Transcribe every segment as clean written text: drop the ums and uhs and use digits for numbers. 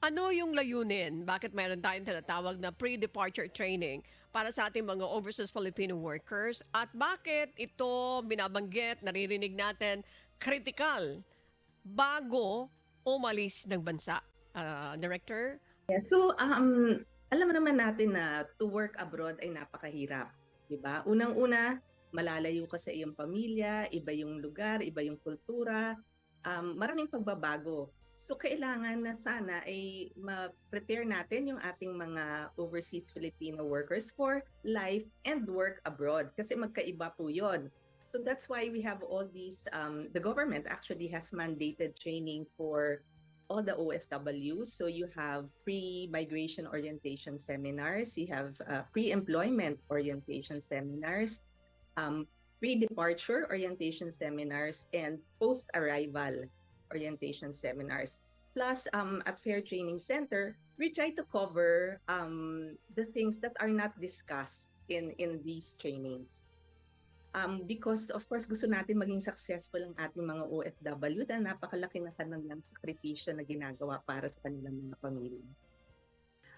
Ano yung layunin? Bakit mayroon tayong tinatawag na pre-departure training para sa ating mga overseas Filipino workers? At bakit ito binabanggit, naririnig natin, critical bago umalis ng bansa? Director? Yeah. So, alam mo naman natin na to work abroad ay napakahirap, 'di ba? Unang-una, malalayo ka sa iyong pamilya, iba yung lugar, iba yung kultura, maraming pagbabago. So, kailangan na sana ay ma-prepare natin yung ating mga overseas Filipino workers for life and work abroad kasi magkaiba po 'yon. So that's why we have all these, the government actually has mandated training for all the OFWs. So you have pre-migration orientation seminars, you have pre-employment orientation seminars, pre-departure orientation seminars, and post-arrival orientation seminars. Plus, at Fair Training Center, we try to cover the things that are not discussed in these trainings. Because of course gusto natin maging successful ang ating mga OFW dahil napakalaki na kanilang sakripisyo na ginagawa para sa kanilang mga pamilya.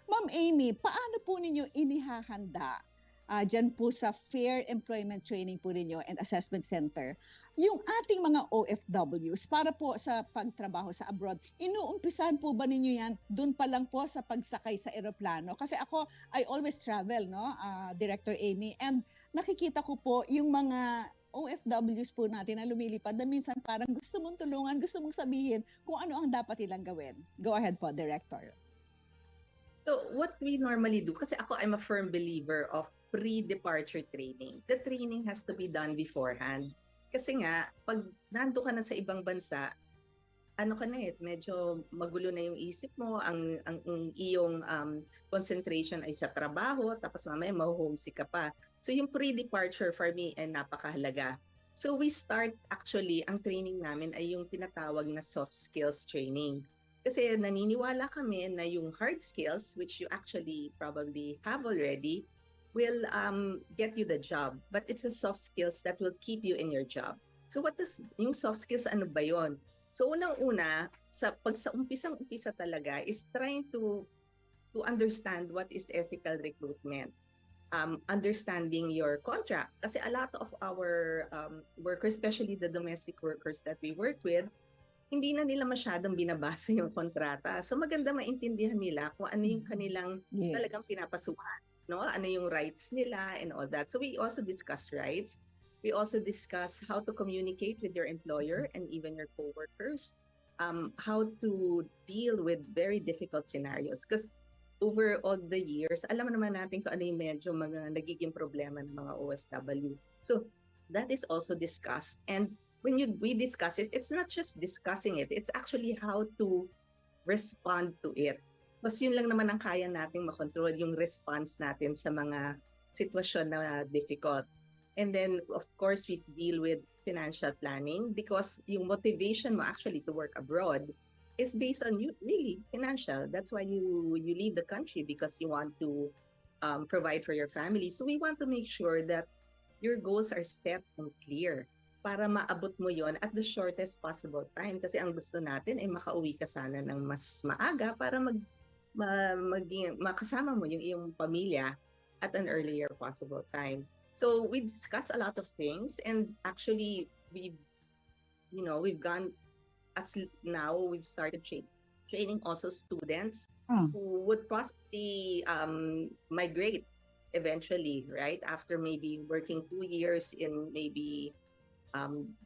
Ma'am Amy, paano po ninyo inihahanda dyan po sa Fair Employment Training po ninyo and Assessment Center yung ating mga OFWs para po sa pagtrabaho sa abroad? Inuumpisahan po ba ninyo yan doon pa lang po sa pagsakay sa eroplano? Kasi ako, I always travel, no, Director Amy, and nakikita ko po yung mga OFWs po natin na lumilipad na minsan parang gusto mong tulungan, gusto mong sabihin kung ano ang dapat nilang gawin. Go ahead po, Director. So what we normally do, kasi ako I'm a firm believer of pre-departure training. The training has to be done beforehand. Kasi nga, pag nando ka na sa ibang bansa, ano ka na medyo magulo na yung isip mo, ang iyong concentration ay sa trabaho, tapos mamaya mahuhomesick ka pa. So yung pre-departure for me ay napakahalaga. So we start actually, ang training namin ay yung tinatawag na soft skills training. Kasi naniniwala kami na yung hard skills, which you actually probably have already, will get you the job. But it's the soft skills that will keep you in your job. So what does yung soft skills, ano ba yun? So unang-una, sa umpisang-umpisa talaga is trying to understand what is ethical recruitment. Understanding your contract. Kasi a lot of our workers, especially the domestic workers that we work with, hindi na nila masyadong binabasa yung kontrata. So maganda maintindihan nila kung ano yung kanilang talagang pinapasukan, no? Ano yung rights nila and all that. So we also discuss rights. We also discuss how to communicate with your employer and even your coworkers. How to deal with very difficult scenarios. Because over all the years, alam naman natin kung ano yung medyo mga nagiging problema ng mga OFW. So that is also discussed. And when we discuss it, it's not just discussing it, it's actually how to respond to it. Mas yun lang naman ang kaya nating makontrol, yung response natin sa mga sitwasyon na difficult. And then, of course, we deal with financial planning because yung motivation mo actually to work abroad is based on you really financial. That's why you leave the country, because you want to provide for your family. So we want to make sure that your goals are set and clear para maabot mo yon at the shortest possible time. Kasi ang gusto natin ay makauwi ka sana ng mas maaga para makasama mo yung iyong pamilya at an earlier possible time. So we discuss a lot of things, and actually we've gone, as now we've started training also students who would possibly migrate eventually, right? After maybe working 2 years in maybe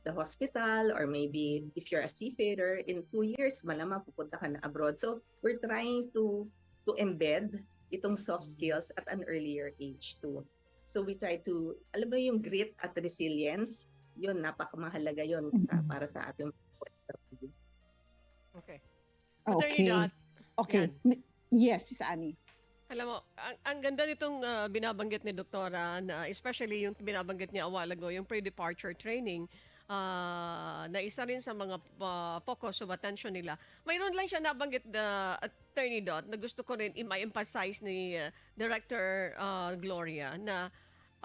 the hospital, or maybe if you're a seafarer, in 2 years, malamang pupunta ka na abroad. So we're trying to embed itong soft skills at an earlier age too. So we try to, alam mo yung grit at resilience, yun, napakamahalaga yun para sa ating Okay. Okay. Okay. Yan. Yes, Miss Annie. Alam mo, ang ganda nitong binabanggit ni Doktora, na especially yung binabanggit niya a while ago, yung pre-departure training, na isa rin sa mga focus of attention nila. Mayroon lang siya nabanggit na Attorney Dot na gusto ko rin i-emphasize ni Director Gloria na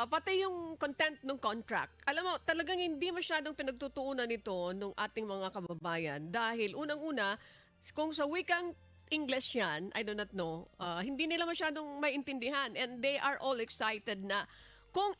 pati yung content ng contract. Alam mo, talagang hindi masyadong pinagtutuunan nito ng ating mga kababayan dahil unang-una, kung sa wikang English yan, I do not know, hindi nila masyadong maintindihan and they are all excited na kung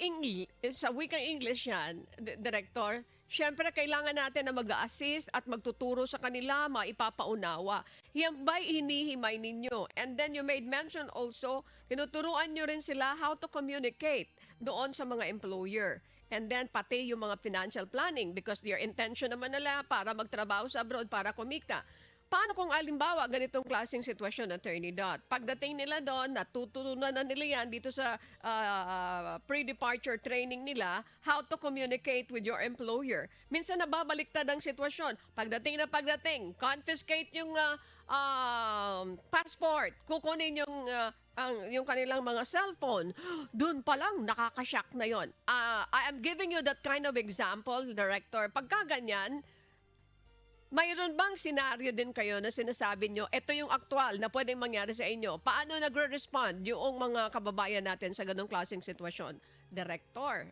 sa wikang English yan, Director, syempre kailangan natin na mag-assist at magtuturo sa kanila, maipapaunawa. Yan ba'y hinihimay ninyo? And then you made mention also, tinuturuan nyo rin sila how to communicate doon sa mga employer. And then pati yung mga financial planning because your intention naman nila para magtrabaho sa abroad, para kumita. Paano kung alimbawa ganitong klaseng sitwasyon, Attorney Dot? Pagdating nila doon, natutunan na nila yan dito sa pre-departure training nila, how to communicate with your employer. Minsan nababaliktad ang sitwasyon. Pagdating, confiscate yung passport, kukunin yung kanilang mga cellphone. Doon pa lang, nakakashock na yon. I am giving you that kind of example, Director. Pagka ganyan, mayroon bang senaryo din kayo na sinasabi nyo, ito yung aktual na pwedeng mangyari sa inyo? Paano nagre-respond yung mga kababayan natin sa ganong klaseng sitwasyon? Director,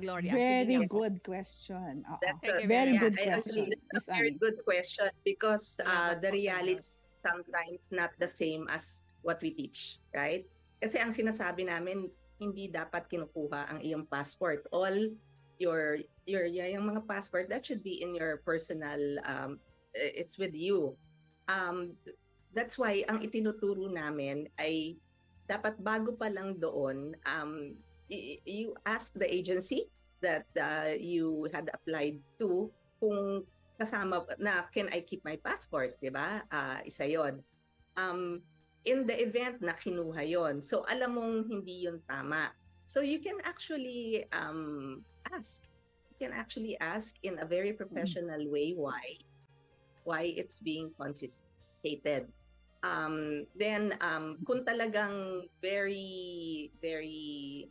Gloria. Very sige nga po. good question. Oo. That's Thank you Very very good I question. agree. That's Miss a very Annie. good question because Salamat the po sa reality Diyos. sometimes not the same as what we teach, right? Kasi ang sinasabi namin, hindi dapat kinukuha ang iyong passport. All yung mga passport that should be in your personal it's with you. That's why ang itinuturo namin ay dapat bago pa lang doon you ask the agency that you had applied to kung kasama na can I keep my passport, 'di ba? Isa 'yon. In the event na kinuha 'yon. So alam mong hindi 'yon tama. So you can actually ask. You can actually ask in a very professional way why it's being confiscated. Then kung talagang very very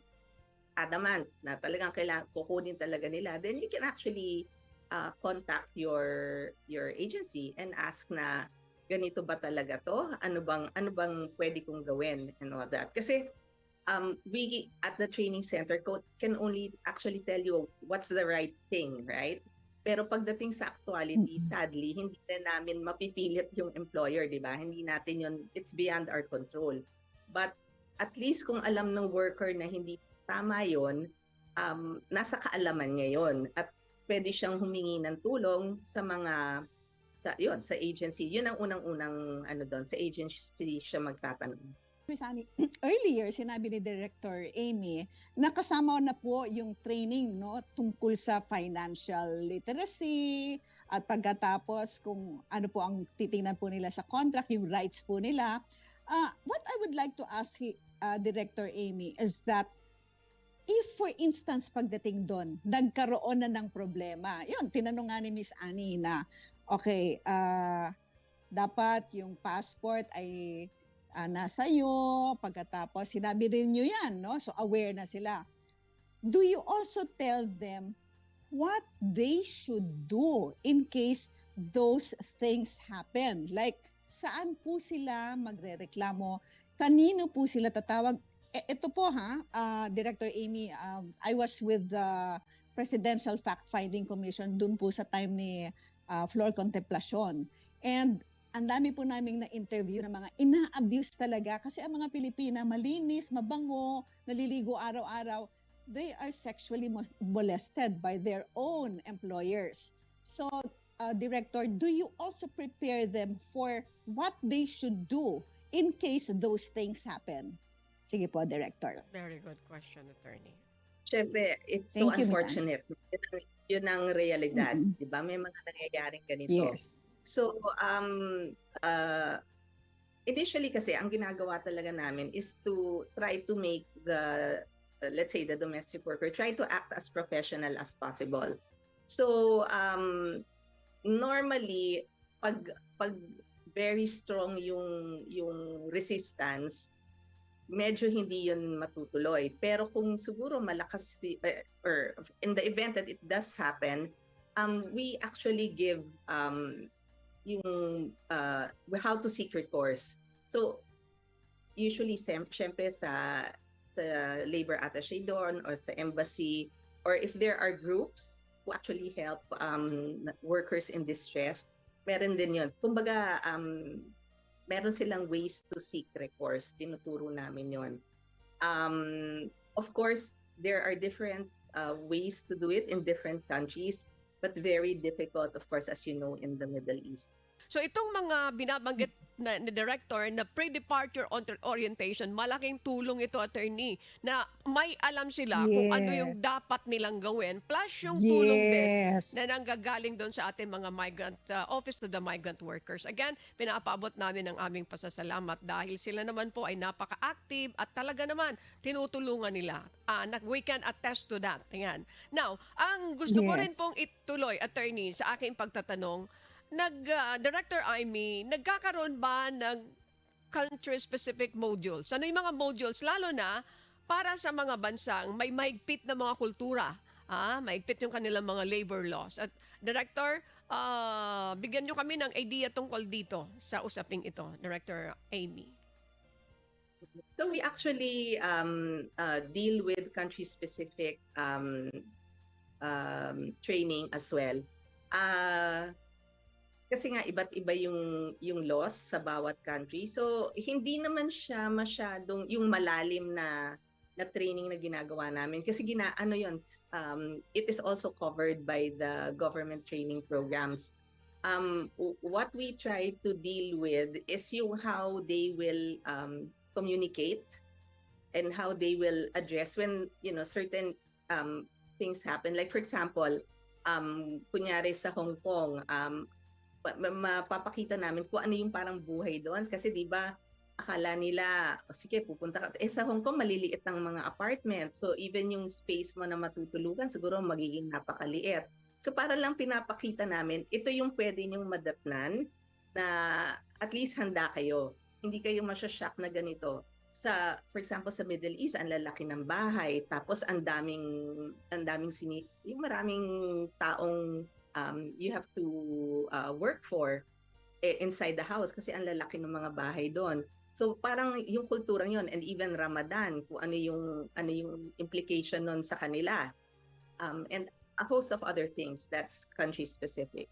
adamant na talagang kailangan kukunin talaga nila, then you can actually contact your agency and ask na ganito ba talaga to? Ano bang pwede kong gawin and all that. Kasi we at the training center can only actually tell you what's the right thing, right? Pero pagdating sa actuality, sadly, hindi na namin mapipilit yung employer, di ba? Hindi natin yun, it's beyond our control. But at least kung alam ng worker na hindi tama yun, nasa kaalaman niya yun. At pwede siyang humingi ng tulong sa sa agency. Yun ang unang-unang doon, sa agency siya magtatanong. Miss Annie, earlier sinabi ni Director Amy na kasama na po yung training tungkol sa financial literacy at pagkatapos kung ano po ang titingnan po nila sa contract, yung rights po nila. What I would like to ask Director Amy is that if for instance pagdating doon, nagkaroon na ng problema, yun, tinanong nga ni Miss Annie na, okay, dapat yung passport ay nasa iyo, pagkatapos sinabi rin nyo yan, so aware na sila. Do you also tell them what they should do in case those things happen? Like, saan po sila magrereklamo? Kanino po sila tatawag? Ito po Director Amy, I was with the Presidential Fact-Finding Commission dun po sa time ni floor contemplation. And ang dami po naming na-interview ng mga ina-abuse talaga kasi ang mga Pilipina malinis, mabango, naliligo araw-araw. They are sexually molested by their own employers. So, Director, do you also prepare them for what they should do in case those things happen? Sige po, Director. Very good question, Attorney. Siyempre, it's Thank so you, Miss unfortunate. Yun ang realidad, di ba? May mga nangyayaring ganito. Yes. So, initially kasi, ang ginagawa talaga namin is to try to make let's say, the domestic worker, try to act as professional as possible. So, normally, pag very strong yung resistance, medyo hindi yun matutuloy. Pero kung siguro malakas, or in the event that it does happen, we actually give yung how to seek recourse. So usually syempre sa labor attaché doon or sa embassy, or if there are groups who actually help workers in distress, meron din yun. Kumbaga meron silang ways to seek recourse. Tinuturo namin yon. Of course, there are different ways to do it in different countries, but very difficult, of course, as you know, in the Middle East. So itong mga binabanggit na ni Director na pre-departure orientation, malaking tulong ito, attorney, na may alam sila kung ano yung Yes. dapat nilang gawin, plus yung tulong din Yes. na nanggagaling doon sa ating mga migrant, Office of the Migrant Workers. Again, pinapaabot namin ang aming pasasalamat dahil sila naman po ay napaka-active at talaga naman tinutulungan nila. We can attest to that. Tingnan. Now, ang gusto ko rin Yes. pong ituloy, attorney, sa aking pagtatanong, Director Amy, nagkakaroon ba ng country-specific modules? Ano yung mga modules, lalo na para sa mga bansang may maigpit na mga kultura, maigpit yung kanilang mga labor laws. At Director, bigyan nyo kami ng idea tungkol dito sa usaping ito, Director Amy. So we actually deal with country-specific training as well. Kasi nga iba't iba yung laws sa bawat country. So hindi naman siya masyadong yung malalim na training na ginagawa namin kasi it is also covered by the government training programs. What we try to deal with is yung how they will communicate and how they will address when certain things happen. Like for example, kunyari sa Hong Kong, mapapakita namin kung ano yung parang buhay doon kasi 'di ba akala nila sige pupunta ka sa Hong Kong maliliit ang mga apartment, so even yung space mo na matutulugan siguro magiging napakaliit. So para lang pinapakita namin ito yung pwede niyong madatnan na at least handa kayo, hindi kayo masya-shock na ganito. For example sa Middle East ang lalaki ng bahay tapos ang daming yung maraming taong you have to work for inside the house kasi ang lalaki ng mga bahay doon. So parang yung kulturang yon, and even Ramadan, kung ano yung implication nun sa kanila. And a host of other things that's country specific.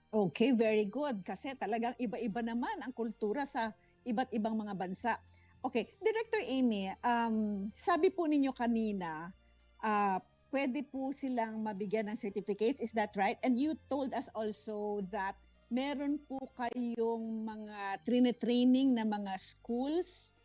Okay, very good. Kasi talagang iba-iba naman ang kultura sa iba't ibang mga bansa. Okay, Director Amy, sabi po ninyo kanina, pwede po silang mabigyan ng certificates, is that right? And you told us also that meron po kayong mga training na mga schools,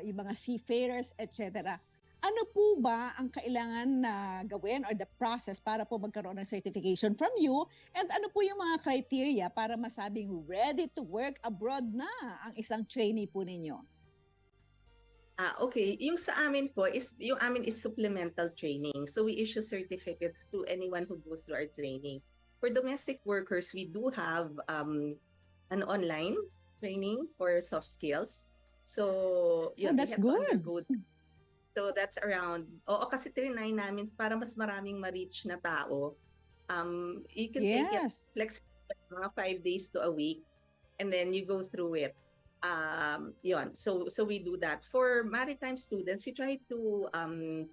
yung mga seafarers, etc. Ano po ba ang kailangan na gawin or the process para po magkaroon ng certification from you? And ano po yung mga criteria para masabing ready to work abroad na ang isang trainee po ninyo? Okay. Yung sa amin po is supplemental training. So we issue certificates to anyone who goes through our training. For domestic workers, we do have an online training for soft skills. So yun, that's they have to good. undergo. So that's around, kasi trinay namin para mas maraming ma-reach na tao. You can take it Yes. flexible, mga 5 days to a week, and then you go through it. So we do that. For maritime students, we try to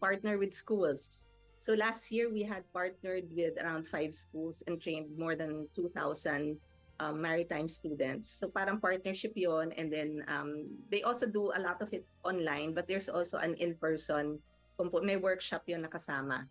partner with schools. So last year, we had partnered with around 5 schools and trained more than 2,000 maritime students. So parang partnership yon, and then they also do a lot of it online, but there's also an in-person, may workshop yon na kasama.